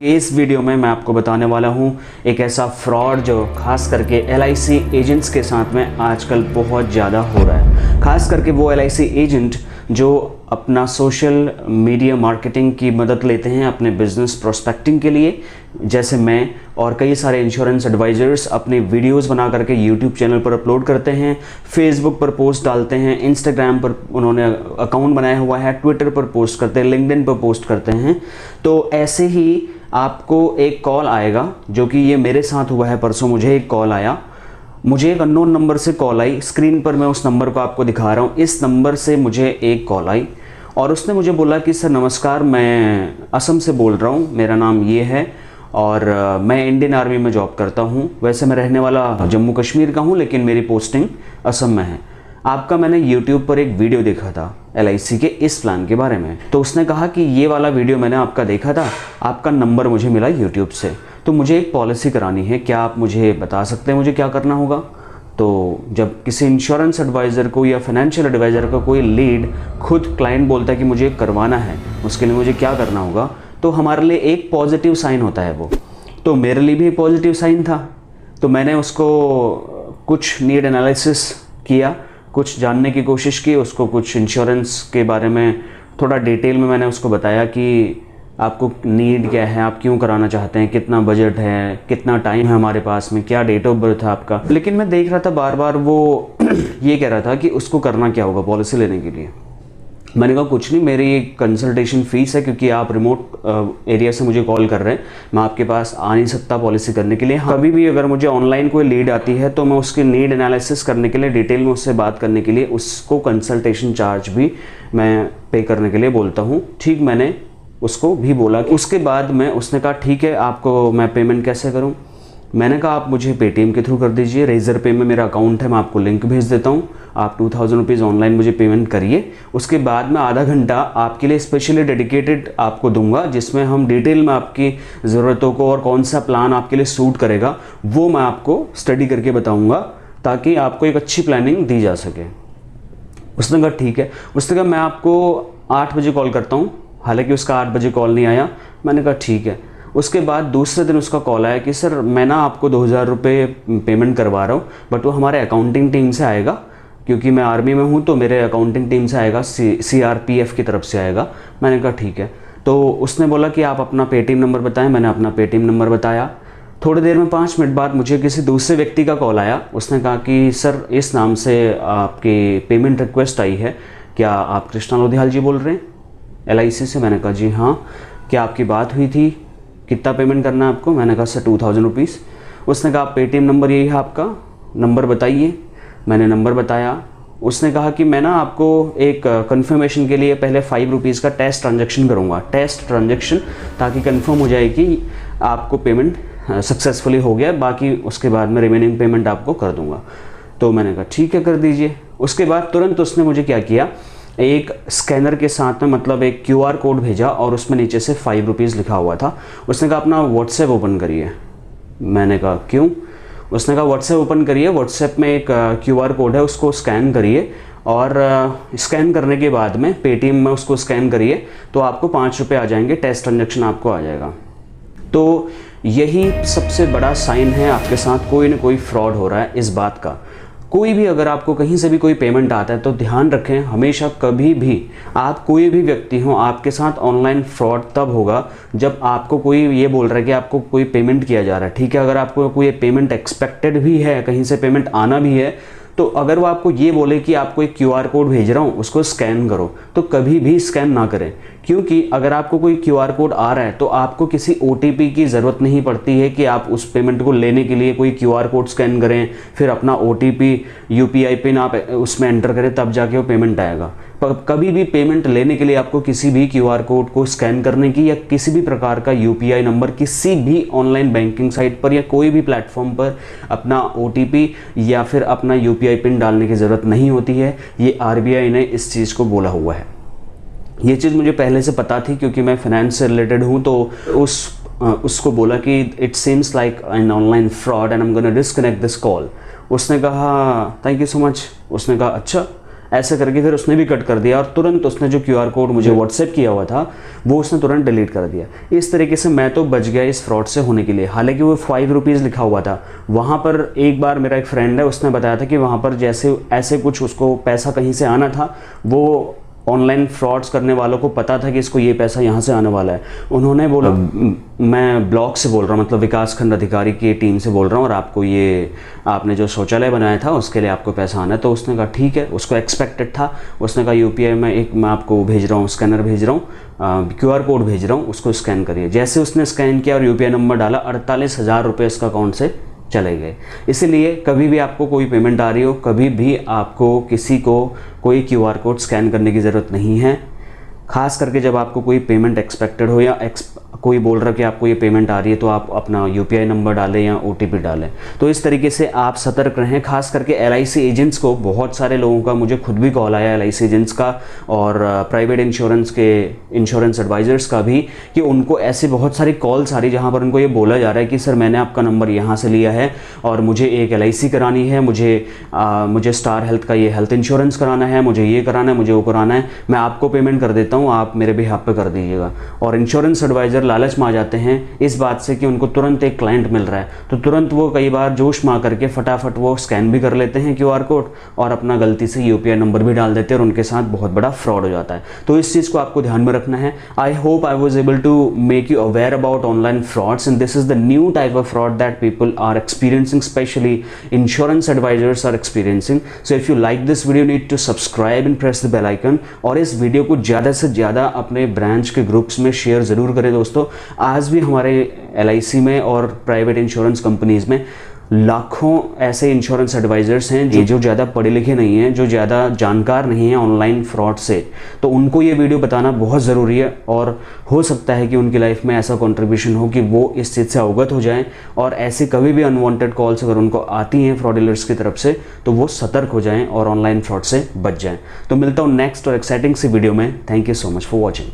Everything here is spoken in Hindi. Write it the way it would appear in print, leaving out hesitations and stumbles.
इस वीडियो में मैं आपको बताने वाला हूं एक ऐसा फ्रॉड जो खास करके LIC एजेंट्स के साथ में आजकल बहुत ज़्यादा हो रहा है। खास करके वो LIC एजेंट जो अपना सोशल मीडिया मार्केटिंग की मदद लेते हैं अपने बिजनेस प्रोस्पेक्टिंग के लिए, जैसे मैं और कई सारे इंश्योरेंस एडवाइज़र्स अपने वीडियोस बना करके यूट्यूब चैनल पर अपलोड करते हैं, फेसबुक पर पोस्ट डालते हैं, इंस्टाग्राम पर उन्होंने अकाउंट बनाया हुआ है, ट्विटर पर पोस्ट करते हैं, लिंक्डइन पर पोस्ट करते हैं। तो ऐसे ही आपको एक कॉल आएगा, जो कि ये मेरे साथ हुआ है। परसों मुझे एक कॉल आया, मुझे एक अननोन नंबर से कॉल आई। स्क्रीन पर मैं उस नंबर को आपको दिखा रहा हूँ। इस नंबर से मुझे एक कॉल आई और उसने मुझे बोला कि सर नमस्कार, मैं असम से बोल रहा हूँ, मेरा नाम ये है और मैं इंडियन आर्मी में जॉब करता हूँ। वैसे मैं रहने वाला जम्मू कश्मीर का हूँ, लेकिन मेरी पोस्टिंग असम में है। आपका मैंने YouTube पर एक वीडियो देखा था LIC के इस प्लान के बारे में। तो उसने कहा कि ये वाला वीडियो मैंने आपका देखा था, आपका नंबर मुझे मिला YouTube से, तो मुझे एक पॉलिसी करानी है, क्या आप मुझे बता सकते हैं मुझे क्या करना होगा? तो जब किसी इंश्योरेंस एडवाइज़र को या फाइनेंशियल एडवाइज़र का कोई लीड खुद क्लाइंट बोलता है कि मुझे करवाना है, उसके लिए मुझे क्या करना होगा, तो हमारे लिए एक पॉजिटिव साइन होता है वो। तो मेरे लिए भी एक पॉजिटिव साइन था। तो मैंने उसको कुछ नीड एनालिसिस किया, कुछ जानने की कोशिश की, उसको कुछ इंश्योरेंस के बारे में थोड़ा डिटेल में मैंने उसको बताया कि आपको नीड क्या है, आप क्यों कराना चाहते हैं, कितना बजट है, कितना टाइम है हमारे पास में, क्या डेट ऑफ बर्थ है आपका। लेकिन मैं देख रहा था बार बार वो ये कह रहा था कि उसको करना क्या होगा पॉलिसी लेने के लिए। मैंने कहा कुछ नहीं, मेरी कंसल्टेशन फ़ीस है, क्योंकि आप रिमोट एरिया से मुझे कॉल कर रहे हैं, मैं आपके पास आ नहीं सकता पॉलिसी करने के लिए। कभी भी अगर मुझे ऑनलाइन कोई लीड आती है तो मैं उसकी नीड एनालिसिस करने के लिए, डिटेल में उससे बात करने के लिए, उसको कंसल्टेशन चार्ज भी मैं पे करने के लिए बोलता हूँ। ठीक, मैंने उसको भी बोला। उसके बाद उसने कहा ठीक है, आपको मैं पेमेंट कैसे करूँ? मैंने कहा आप मुझे पेटीएम के थ्रू कर दीजिए, रेजर पे में मेरा अकाउंट है, मैं आपको लिंक भेज देता हूँ, आप 2000 रुपीज़ ऑनलाइन मुझे पेमेंट करिए। उसके बाद मैं आधा घंटा आपके लिए स्पेशली डेडिकेटेड आपको दूंगा, जिसमें हम डिटेल में आपकी ज़रूरतों को और कौन सा प्लान आपके लिए सूट करेगा वो मैं आपको स्टडी करके बताऊँगा, ताकि आपको एक अच्छी प्लानिंग दी जा सके। उसने कहा ठीक है। उसने कहा मैं आपको 8 बजे कॉल करता हूँ। हालांकि उसका 8 बजे कॉल नहीं आया। मैंने कहा ठीक है। उसके बाद दूसरे दिन उसका कॉल आया कि सर मैं ना आपको 2000 रुपये पेमेंट करवा रहा हूँ, बट वो हमारे अकाउंटिंग टीम से आएगा, क्योंकि मैं आर्मी में हूँ तो मेरे अकाउंटिंग टीम से आएगा, CRPF की तरफ से आएगा। मैंने कहा ठीक है। तो उसने बोला कि आप अपना पेटीएम नंबर बताएं। मैंने अपना पेटीएम नंबर बताया। थोड़ी देर में 5 मिनट बाद मुझे किसी दूसरे व्यक्ति का कॉल आया। उसने कहा कि सर इस नाम से आपकी पेमेंट रिक्वेस्ट आई है, क्या आप कृष्णा लोधियाल जी बोल रहे हैं LIC से? मैंने कहा जी हाँ। क्या आपकी बात हुई थी, कितना पेमेंट करना है आपको? मैंने कहा सर 2000 रुपीज़। उसने कहा पेटीएम नंबर यही है आपका, नंबर बताइए। मैंने नंबर बताया। उसने कहा कि मैं ना आपको एक कंफर्मेशन के लिए पहले 5 रुपीज़ का टेस्ट ट्रांजैक्शन करूँगा, टेस्ट ट्रांजैक्शन, ताकि कंफर्म हो जाए कि आपको पेमेंट सक्सेसफुली हो गया, बाकी उसके बाद में रिमेनिंग पेमेंट आपको कर दूँगा। तो मैंने कहा ठीक है, कर दीजिए। उसके बाद तुरंत उसने मुझे क्या किया, एक स्कैनर के साथ में, मतलब एक QR कोड भेजा और उसमें नीचे से 5 रुपीज़ लिखा हुआ था। उसने कहा अपना WhatsApp ओपन करिए। मैंने कहा क्यों? उसने कहा WhatsApp ओपन करिए, WhatsApp में एक QR कोड है, उसको स्कैन करिए और स्कैन करने के बाद में पेटीएम में उसको स्कैन करिए तो आपको 5 रुपये आ जाएंगे, टेस्ट ट्रांजैक्शन आपको आ जाएगा। तो यही सबसे बड़ा साइन है आपके साथ कोई ना कोई फ्रॉड हो रहा है इस बात का। कोई भी अगर आपको कहीं से भी कोई पेमेंट आता है तो ध्यान रखें, हमेशा कभी भी आप कोई भी व्यक्ति हो, आपके साथ ऑनलाइन फ्रॉड तब होगा जब आपको कोई ये बोल रहा है कि आपको कोई पेमेंट किया जा रहा है। ठीक है, अगर आपको कोई पेमेंट एक्सपेक्टेड भी है, कहीं से पेमेंट आना भी है, तो अगर वो आपको ये बोले कि आपको एक QR कोड भेज रहा हूँ, उसको स्कैन करो, तो कभी भी स्कैन ना करें। क्योंकि अगर आपको कोई QR कोड आ रहा है तो आपको किसी OTP की ज़रूरत नहीं पड़ती है कि आप उस पेमेंट को लेने के लिए कोई QR कोड स्कैन करें, फिर अपना OTP UPI पिन आप उसमें एंटर करें, तब जाके वो पेमेंट आएगा। पर कभी भी पेमेंट लेने के लिए आपको किसी भी QR कोड को स्कैन करने की या किसी भी प्रकार का UPI नंबर किसी भी ऑनलाइन बैंकिंग साइट पर या कोई भी प्लेटफॉर्म पर अपना OTP या फिर अपना UPI पिन डालने की ज़रूरत नहीं होती है। ये RBI ने इस चीज़ को बोला हुआ है। ये चीज़ मुझे पहले से पता थी, क्योंकि मैं फाइनेंस से रिलेटेड हूँ। तो उसको बोला कि it seems like an online fraud and I am gonna disconnect this call. उसने कहा थैंक यू सो मच। उसने कहा अच्छा ऐसे करके फिर उसने भी कट कर दिया और तुरंत उसने जो QR कोड मुझे व्हाट्सएप किया हुआ था वो उसने तुरंत डिलीट कर दिया। इस तरीके से मैं तो बच गया इस फ्रॉड से होने के लिए। हालांकि वो 5 रुपीज़ लिखा हुआ था वहाँ पर। एक बार मेरा एक फ्रेंड है, उसने बताया था कि वहाँ पर जैसे ऐसे कुछ उसको पैसा कहीं से आना था, वो ऑनलाइन फ्रॉड्स करने वालों को पता था कि इसको ये पैसा यहाँ से आने वाला है। उन्होंने बोला, मैं ब्लॉक से बोल रहा हूँ, मतलब विकास खंड अधिकारी की टीम से बोल रहा हूँ, और आपको ये आपने जो शौचालय बनाया था उसके लिए आपको पैसा आना है। तो उसने कहा ठीक है, उसको एक्सपेक्टेड था। उसने कहा UPI में मैं आपको भेज रहा हूँ, स्कैनर भेज रहा हूँ, QR कोड भेज रहा हूँ, उसको स्कैन करिए। जैसे उसने स्कैन किया और UPI नंबर डाला, 48,000 रुपये उसका अकाउंट से चले गए। इसीलिए कभी भी आपको कोई पेमेंट आ रही हो, कभी भी आपको किसी को कोई QR कोड स्कैन करने की ज़रूरत नहीं है। खास करके जब आपको कोई पेमेंट एक्सपेक्टेड हो या कोई बोल रहा है कि आपको ये पेमेंट आ रही है, तो आप अपना UPI नंबर डालें या OTP डालें। तो इस तरीके से आप सतर्क रहें। खास करके LIC एजेंट्स को, बहुत सारे लोगों का मुझे खुद भी कॉल आया LIC एजेंट्स का और प्राइवेट इंश्योरेंस के इंश्योरेंस एडवाइज़र्स का भी, कि उनको ऐसे बहुत सारी कॉल्स आ रही जहाँ पर उनको ये बोला जा रहा है कि सर मैंने आपका नंबर यहाँ से लिया है और मुझे एक LIC करानी है, मुझे स्टार हेल्थ का ये हेल्थ इंश्योरेंस कराना है, मुझे ये कराना है, मुझे वो कराना है, मैं आपको पेमेंट कर देता हूँ, आप मेरे बिहाफ पे कर दीजिएगा। और इंश्योरेंस एडवाइज़र लालच में आ जाते हैं इस बात से कि उनको तुरंत एक क्लाइंट मिल रहा है, तो तुरंत वो कई बार जोश में आकर के फटाफट वो स्कैन भी कर लेते हैं QR कोड और अपना गलती से UPI नंबर भी डाल देते हैं और उनके साथ बहुत बड़ा फ्रॉड हो जाता है। तो इस चीज़ को आपको ध्यान में रखना है। I hope I was able to make you aware about online frauds, and this is the new type of fraud that people are experiencing, specially insurance advisors are experiencing. So if you like this video, need to subscribe and press the bell icon, और इस वीडियो को ज़्यादा से ज़्यादा अपने ब्रांच के ग्रुप्स में शेयर ज़रूर करें दोस्तों। आज भी हमारे LIC में और प्राइवेट इंश्योरेंस कंपनीज में लाखों ऐसे इंश्योरेंस एडवाइजर्स हैं जो ज़्यादा पढ़े लिखे नहीं हैं, जो ज़्यादा जानकार नहीं हैं ऑनलाइन फ्रॉड से। तो उनको ये वीडियो बताना बहुत ज़रूरी है, और हो सकता है कि उनकी लाइफ में ऐसा कंट्रीब्यूशन हो कि वो इस चीज़ से अवगत हो जाएं, और ऐसे कभी भी अनवांटेड कॉल्स अगर उनको आती हैं फ्रॉडलर्स की तरफ से, तो वो सतर्क हो जाएं और ऑनलाइन फ्रॉड से बच जाएं। तो मिलता हूँ नेक्स्ट और एक्साइटिंग सी वीडियो में। Thank you so much for watching.